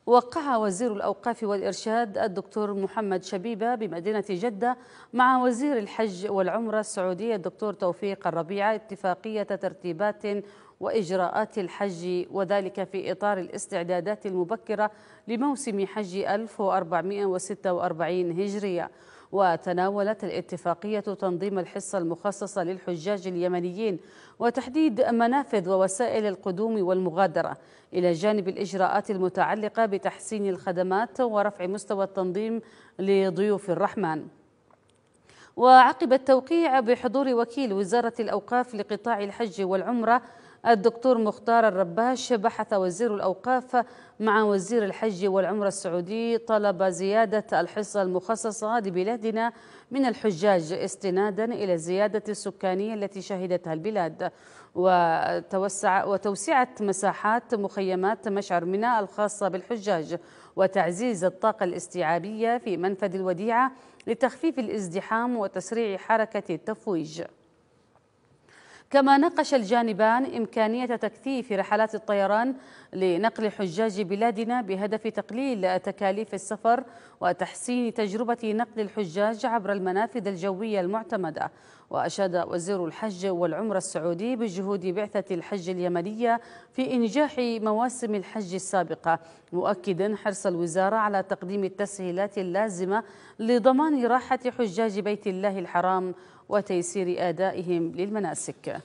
وقع وزير الأوقاف والإرشاد الدكتور محمد شبيبة بمدينة جدة مع وزير الحج والعمرة السعودي الدكتور توفيق الربيع اتفاقية ترتيبات وإجراءات الحج، وذلك في إطار الاستعدادات المبكرة لموسم حج 1446 هجرية. وتناولت الاتفاقية تنظيم الحصة المخصصة للحجاج اليمنيين وتحديد منافذ ووسائل القدوم والمغادرة، إلى جانب الإجراءات المتعلقة بتحسين الخدمات ورفع مستوى التنظيم لضيوف الرحمن. وعقب التوقيع بحضور وكيل وزارة الأوقاف لقطاع الحج والعمرة الدكتور مختار الرباش، بحث وزير الأوقاف مع وزير الحج والعمرة السعودي طلب زيادة الحصة المخصصة لبلادنا من الحجاج استنادا إلى الزيادة السكانية التي شهدتها البلاد، وتوسعة مساحات مخيمات مشعر منى الخاصة بالحجاج، وتعزيز الطاقة الاستيعابية في منفذ الوديعة لتخفيف الازدحام وتسريع حركة التفويج. كما ناقش الجانبان إمكانية تكثيف رحلات الطيران لنقل حجاج بلادنا بهدف تقليل تكاليف السفر وتحسين تجربة نقل الحجاج عبر المنافذ الجوية المعتمدة. وأشاد وزير الحج والعمرة السعودي بجهود بعثة الحج اليمنية في إنجاح مواسم الحج السابقة، مؤكدا حرص الوزارة على تقديم التسهيلات اللازمة لضمان راحة حجاج بيت الله الحرام وتيسير أدائهم للمناسك.